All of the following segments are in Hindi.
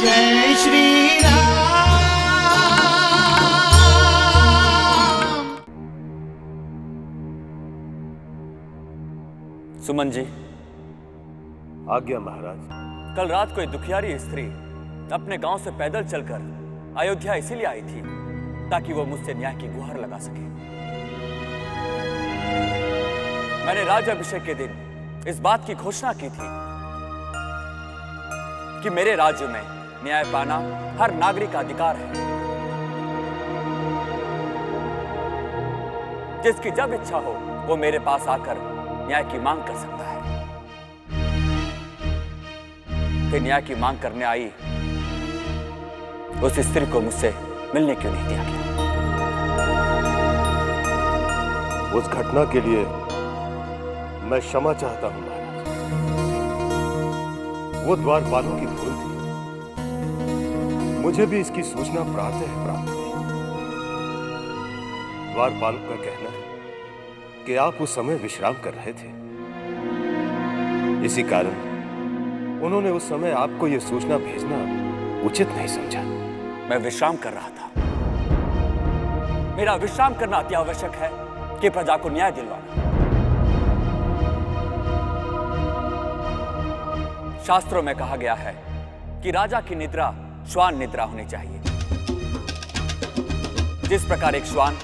जय श्री राम। सुमन जी। आज्ञा महाराज। कल रात को एक दुखियारी स्त्री अपने गांव से पैदल चलकर अयोध्या इसीलिए आई थी ताकि वो मुझसे न्याय की गुहार लगा सके। मैंने राज्याभिषेक के दिन इस बात की घोषणा की थी कि मेरे राज्य में न्याय पाना हर नागरिक का अधिकार है। जिसकी जब इच्छा हो वो मेरे पास आकर न्याय की मांग कर सकता है। कि न्याय की मांग करने आई उस स्त्री को मुझसे मिलने क्यों नहीं दिया गया? उस घटना के लिए मैं क्षमा चाहता हूं महाराज। वो द्वारपालों की भूल थी। मुझे भी इसकी सूचना प्राप्त हुई। द्वारपालों का कहना है कि आप उस समय विश्राम कर रहे थे। इसी कारण उन्होंने उस समय आपको यह सूचना भेजना उचित नहीं समझा। मैं विश्राम कर रहा था। मेरा विश्राम करना अति आवश्यक है कि प्रजा को न्याय दिलवाना। शास्त्रों में कहा गया है कि राजा की निद्रा श्वान निद्रा होनी चाहिए। जिस प्रकार एक श्वान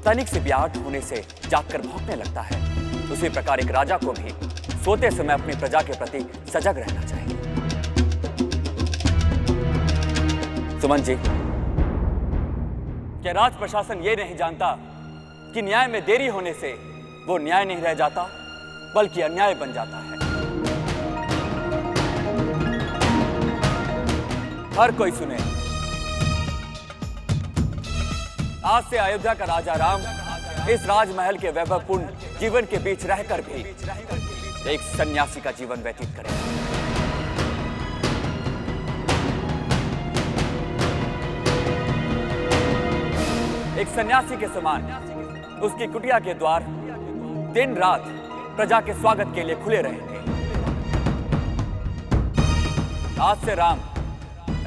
तनिक से ब्याहट होने से जागकर भौंकने लगता है, उसी प्रकार एक राजा को भी सोते समय अपनी प्रजा के प्रति सजग रहना चाहिए। सुमन जी, क्या राज प्रशासन ये नहीं जानता कि न्याय में देरी होने से वो न्याय नहीं रह जाता बल्कि अन्याय बन जाता है? हर कोई सुने, आज से अयोध्या का राजा राम इस राजमहल के वैभवपूर्ण जीवन के बीच रहकर भी एक सन्यासी का जीवन व्यतीत करेगा। एक सन्यासी के समान उसकी कुटिया के द्वार दिन रात प्रजा के स्वागत के लिए खुले रहेंगे। आज से राम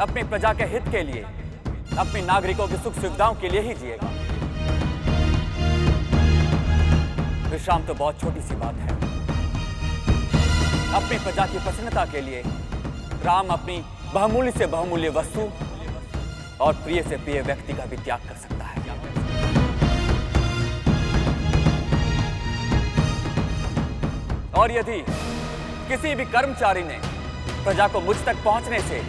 अपनी प्रजा के हित के लिए, अपने नागरिकों की सुख सुविधाओं के लिए ही जिएगा। विश्राम तो बहुत छोटी सी बात है। अपनी प्रजा की प्रसन्नता के लिए राम अपनी बहुमूल्य से बहुमूल्य वस्तु और प्रिय से प्रिय व्यक्ति का भी त्याग कर सकता है। और यदि किसी भी कर्मचारी ने प्रजा को मुझ तक पहुंचने से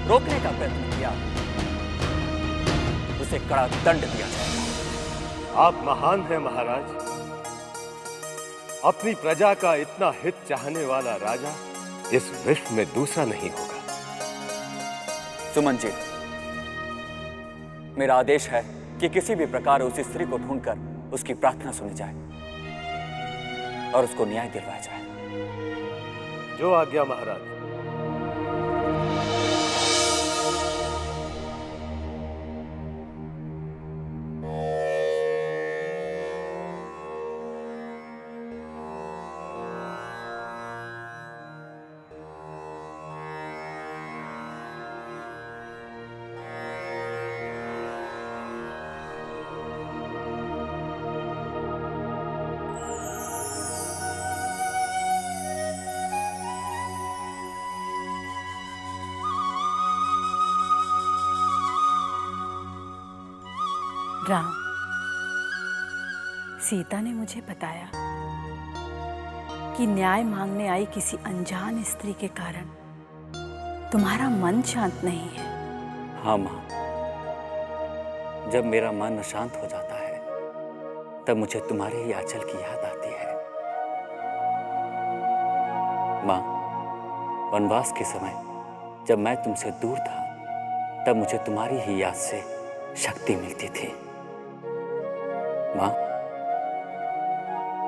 रोकने का प्रयत्न किया, उसे कड़ा दंड दिया जाएगा। आप महान हैं महाराज। अपनी प्रजा का इतना हित चाहने वाला राजा इस विश्व में दूसरा नहीं होगा। सुमन जी, मेरा आदेश है कि किसी भी प्रकार उस स्त्री को ढूंढकर उसकी प्रार्थना सुनी जाए और उसको न्याय दिलवाया जाए। जो आज्ञा महाराज। राम, सीता ने मुझे बताया कि न्याय मांगने आई किसी अनजान स्त्री के कारण तुम्हारा मन शांत नहीं है। हाँ माँ, जब मेरा मन अशांत हो जाता है तब मुझे तुम्हारे ही आंचल की याद आती है। माँ, वनवास के समय जब मैं तुमसे दूर था तब मुझे तुम्हारी ही याद से शक्ति मिलती थी। माँ,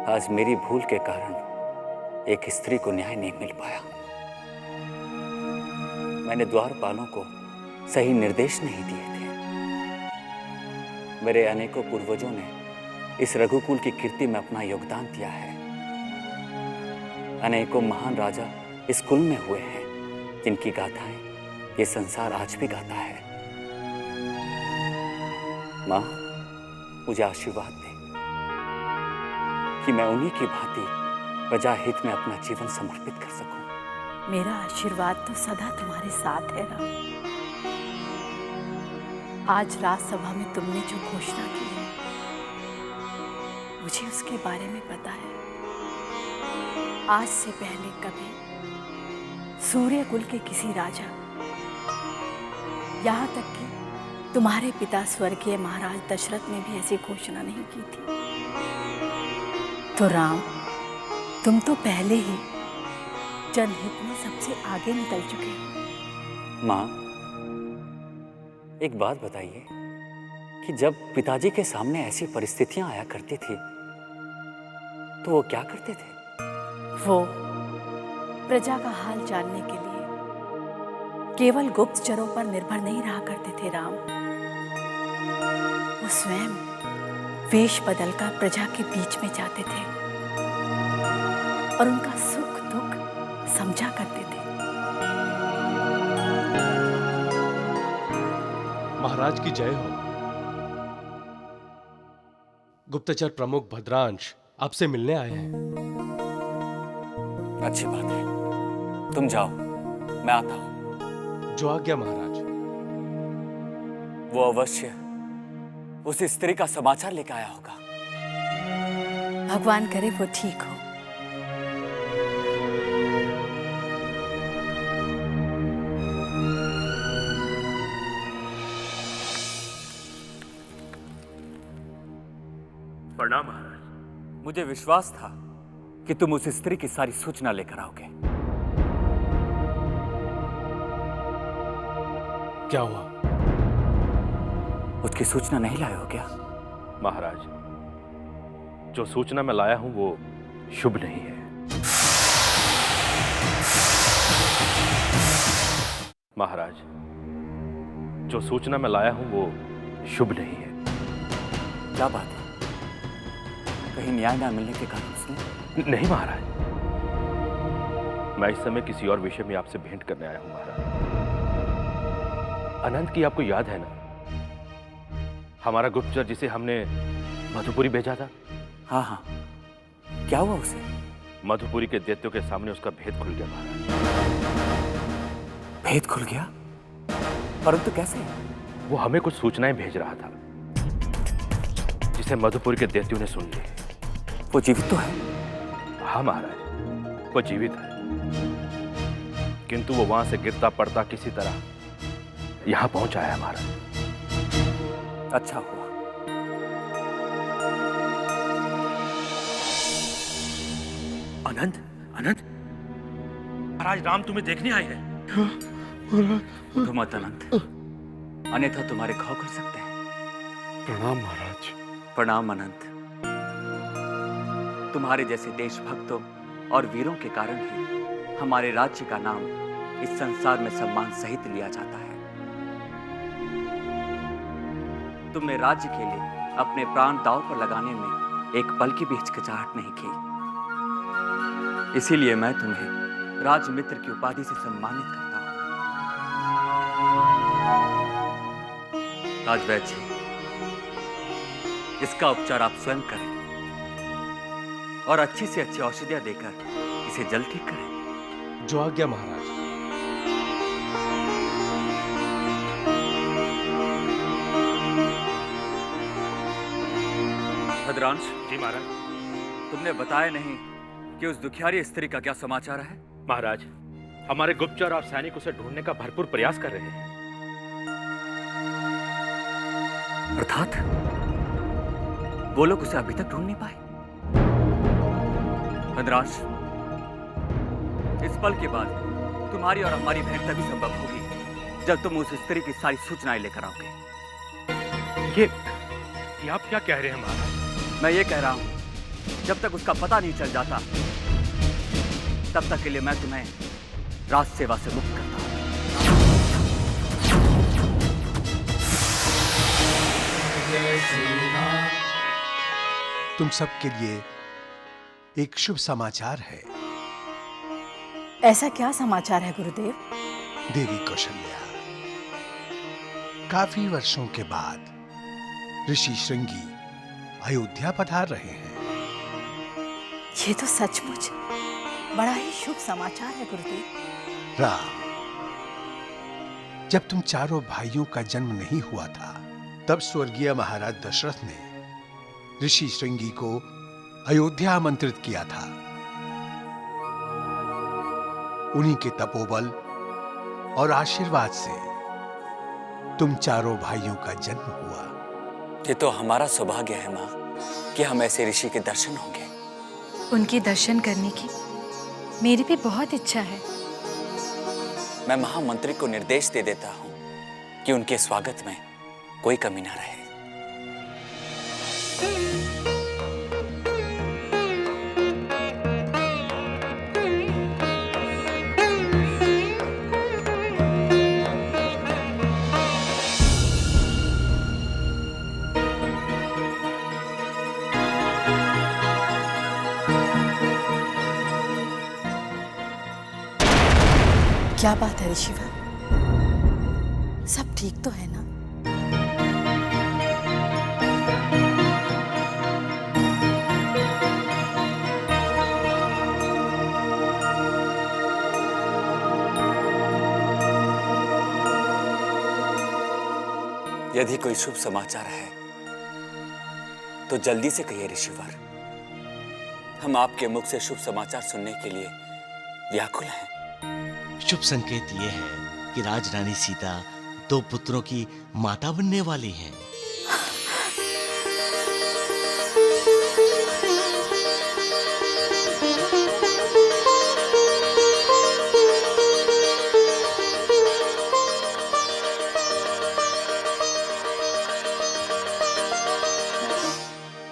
आज मेरी भूल के कारण एक स्त्री को न्याय नहीं मिल पाया। मैंने द्वारपालों को सही निर्देश नहीं दिए थे। मेरे अनेकों पूर्वजों ने इस रघुकुल की कीर्ति में अपना योगदान दिया है। अनेकों महान राजा इस कुल में हुए हैं जिनकी गाथाएं ये संसार आज भी गाता है। माँ, मुझे आशीर्वाद दे कि मैं उन्हीं की भांति प्रजा हित में अपना जीवन समर्पित कर सकूं। मेरा आशीर्वाद तो सदा तुम्हारे साथ है राम। आज राज्यसभा में तुमने जो घोषणा की है, मुझे उसके बारे में पता है। आज से पहले कभी सूर्यकुल के किसी राजा, यहाँ तक कि तुम्हारे पिता स्वर्गीय महाराज दशरथ ने भी ऐसी घोषणा नहीं की थी। तो राम, तुम तो पहले ही जनहित में सबसे आगे निकल चुके हो। माँ, एक बात बताइए कि जब पिताजी के सामने ऐसी परिस्थितियां आया करती थी तो वो क्या करते थे? वो प्रजा का हाल जानने के लिए केवल गुप्तचरों पर निर्भर नहीं रहा करते थे राम। वो स्वयं वेश बदलकर प्रजा के बीच में जाते थे और उनका सुख दुख समझा करते थे। महाराज की जय हो। गुप्तचर प्रमुख भद्रांश आपसे मिलने आए हैं। अच्छी बात है, तुम जाओ, मैं आता हूं। जो आज्ञा महाराज। वो अवश्य उस स्त्री का समाचार लेकर आया होगा। भगवान करे वो ठीक हो। प्रणाम महाराज। मुझे विश्वास था कि तुम उस स्त्री की सारी सूचना लेकर आओगे। क्या हुआ? उसकी सूचना नहीं लाए हो क्या? महाराज, जो सूचना मैं लाया हूं वो शुभ नहीं है। महाराज, जो सूचना मैं लाया हूं वो शुभ नहीं है। क्या बात है? कहीं न्याय ना मिलने के कारण उसने? नहीं महाराज, मैं इस समय किसी और विषय में आपसे भेंट करने आया हूं महाराज। अनंत की आपको याद है ना, हमारा गुप्तचर जिसे हमने मधुपुरी भेजा था? हाँ हाँ, क्या हुआ उसे? मधुपुरी के दैत्यों के सामने उसका भेद खुल गया महाराज। भेद खुल गया? परंतु कैसे? वो हमें कुछ सूचनाएं भेज रहा था जिसे मधुपुरी के दैत्यों ने सुन ली। वो जीवित तो है? हाँ महाराज, वो जीवित है, किंतु वो वहां से गिरता पड़ता किसी तरह यहां पहुंच आया महाराज। अच्छा हुआ। अनंत, अनंत, महाराज राम तुम्हें देखने आए हैं। उठो मत अनंत, अन्यथा तुम्हारे घाव कर सकते हैं। प्रणाम महाराज। प्रणाम अनंत। तुम्हारे जैसे देशभक्तों और वीरों के कारण ही हमारे राज्य का नाम इस संसार में सम्मान सहित लिया जाता है। तुमने राज्य के लिए अपने प्राण दांव पर लगाने में एक पल की भी हिचकिचाहट नहीं की। इसीलिए मैं तुम्हें राजमित्र की उपाधि से सम्मानित करता हूं। राजवैद्य जी, इसका उपचार आप स्वयं करें और अच्छी से अच्छी औषधियां देकर इसे जल्द ठीक करें। जो आज्ञा महाराज। भद्रांश जी महाराज। तुमने बताया नहीं कि उस दुखियारी स्त्री का क्या समाचार है? महाराज, हमारे गुप्तचर और सैनिक उसे ढूंढने का भरपूर प्रयास कर रहे हैं। अर्थात वो लोग उसे अभी तक ढूंढ नहीं पाए। भद्रांश, इस पल के बाद तुम्हारी और हमारी भेंट तभी संभव होगी जब तुम उस स्त्री की सारी सूचनाएं लेकर आओगे। ये आप क्या कह रहे हैं महाराज? मैं ये कह रहा हूं, जब तक उसका पता नहीं चल जाता तब तक के लिए मैं तुम्हें राज सेवा से मुक्त करता हूं। तुम सबके लिए एक शुभ समाचार है। ऐसा क्या समाचार है गुरुदेव? देवी कौशल्या, काफी वर्षों के बाद ऋषि श्रृंगी अयोध्या पधार रहे हैं। ये तो सचमुच बड़ा ही शुभ समाचार है गुरुदेव। राम, जब तुम चारों भाइयों का जन्म नहीं हुआ था, तब स्वर्गीय महाराज दशरथ ने ऋषि श्रृंगी को अयोध्या आमंत्रित किया था। उन्हीं के तपोबल और आशीर्वाद से तुम चारों भाइयों का जन्म हुआ। ये तो हमारा सौभाग्य है माँ कि हम ऐसे ऋषि के दर्शन होंगे। उनके दर्शन करने की मेरी भी बहुत इच्छा है। मैं महामंत्री को निर्देश दे देता हूँ कि उनके स्वागत में कोई कमी ना रहे। क्या बात है ऋषिवर, सब ठीक तो है ना? यदि कोई शुभ समाचार है तो जल्दी से कहिए ऋषिवर। हम आपके मुख से शुभ समाचार सुनने के लिए व्याकुल हैं। शुभ संकेत ये है कि राजरानी सीता 2 पुत्रों की माता बनने वाली हैं।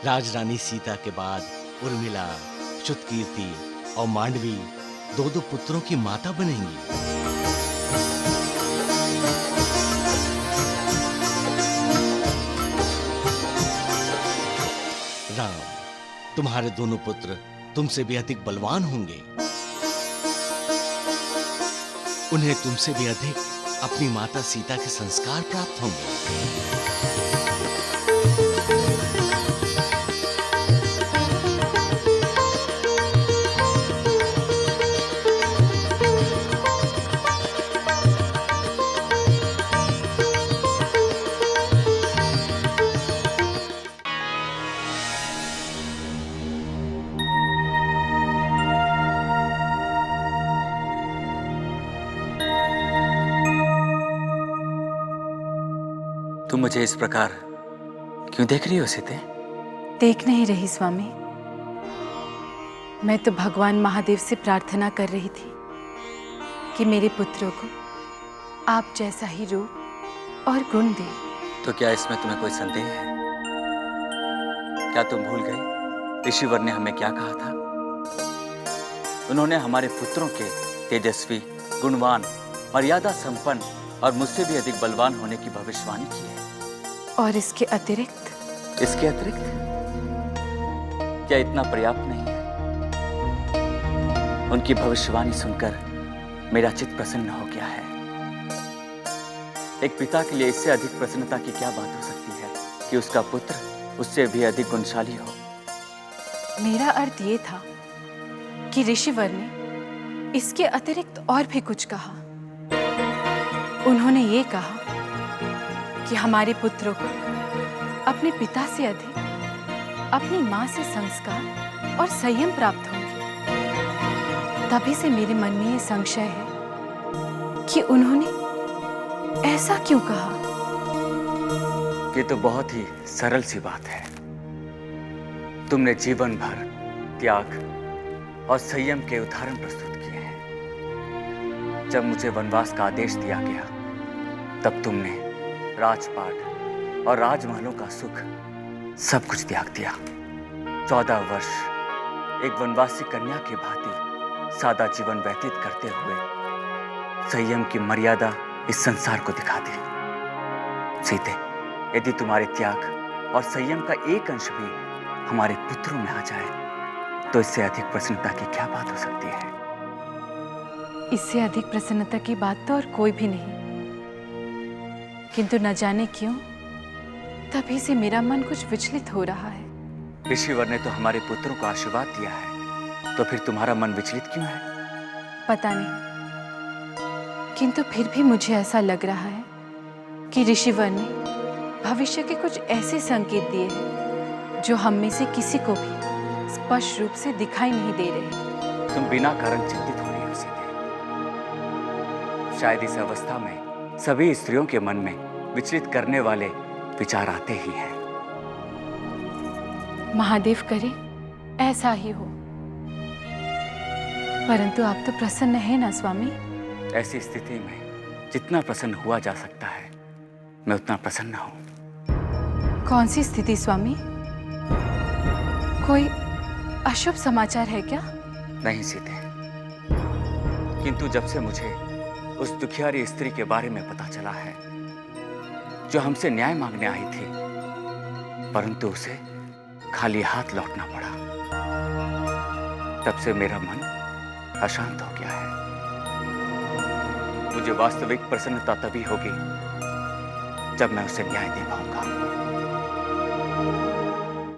राजरानी सीता के बाद उर्मिला, श्रुतकीर्ति और मांडवी 2 पुत्रों की माता बनेंगी। राम, तुम्हारे दोनों पुत्र तुमसे भी अधिक बलवान होंगे। उन्हें तुमसे भी अधिक अपनी माता सीता के संस्कार प्राप्त होंगे। तुम मुझे इस प्रकार क्यों देख रही हो सीते? देख नहीं रही स्वामी, मैं तो भगवान महादेव से प्रार्थना कर रही थी कि मेरे पुत्रों को आप जैसा ही रूप और गुण दे। तो क्या इसमें तुम्हें कोई संदेह है? क्या तुम भूल गए ऋषिवर ने हमें क्या कहा था? उन्होंने हमारे पुत्रों के तेजस्वी, गुणवान, मर्यादा संपन्न और मुझसे भी अधिक बलवान होने की भविष्यवाणी की है। और इसके अतिरिक्त क्या इतना पर्याप्त नहीं है? उनकी भविष्यवाणी सुनकर मेरा चित्त प्रसन्न हो गया है। एक पिता के लिए इससे अधिक प्रसन्नता की क्या बात हो सकती है कि उसका पुत्र उससे भी अधिक गुणशाली हो। मेरा अर्थ ये था कि ऋषिवर ने इसके अतिरिक्त और भी कुछ कहा। उन्होंने ये कहा कि हमारे पुत्रों को अपने पिता से अधिक अपनी मां से संस्कार और संयम प्राप्त होंगे। तभी से मेरे मन में ये संशय है कि उन्होंने ऐसा क्यों कहा। ये तो बहुत ही सरल सी बात है। तुमने जीवन भर त्याग और संयम के उदाहरण प्रस्तुत किए हैं। जब मुझे वनवास का आदेश दिया गया तब तुमने राजपाट और राजमहलों का सुख सब कुछ त्याग दिया। 14 वर्ष एक वनवासी कन्या की भांति सादा जीवन व्यतीत करते हुए संयम की मर्यादा इस संसार को दिखा दी। सीते, यदि तुम्हारे त्याग और संयम का एक अंश भी हमारे पुत्रों में आ जाए तो इससे अधिक प्रसन्नता की क्या बात हो सकती है? इससे अधिक प्रसन्नता की बात तो और कोई भी नहीं। किंतु न जाने क्यों तभी से मेरा मन कुछ विचलित हो रहा है। ऋषिवर ने तो हमारे पुत्रों को आशीर्वाद दिया है, तो फिर तुम्हारा मन विचलित क्यों है? पता नहीं, किंतु फिर भी मुझे ऐसा लग रहा है कि ऋषिवर ने भविष्य के कुछ ऐसे संकेत दिए हैं जो हम में से किसी को भी स्पष्ट रूप से दिखाई नहीं दे रहे। तुम बिना कारण चिंतित हो रही हो सीते। शायद इस अवस्था में सभी स्त्रियों के मन में विचलित करने वाले विचार आते ही हैं। महादेव करे ऐसा ही हो, परंतु आप तो प्रसन्न है ना स्वामी? ऐसी स्थिति में जितना प्रसन्न हुआ जा सकता है, मैं उतना प्रसन्न हूं। कौन सी स्थिति स्वामी? कोई अशुभ समाचार है क्या? नहीं सीते, किंतु जब से मुझे उस दुखियारी स्त्री के बारे में पता चला है जो हमसे न्याय मांगने आई थी, परंतु उसे खाली हाथ लौटना पड़ा, तब से मेरा मन अशांत हो गया है। मुझे वास्तविक प्रसन्नता तभी होगी जब मैं उसे न्याय दे पाऊंगा।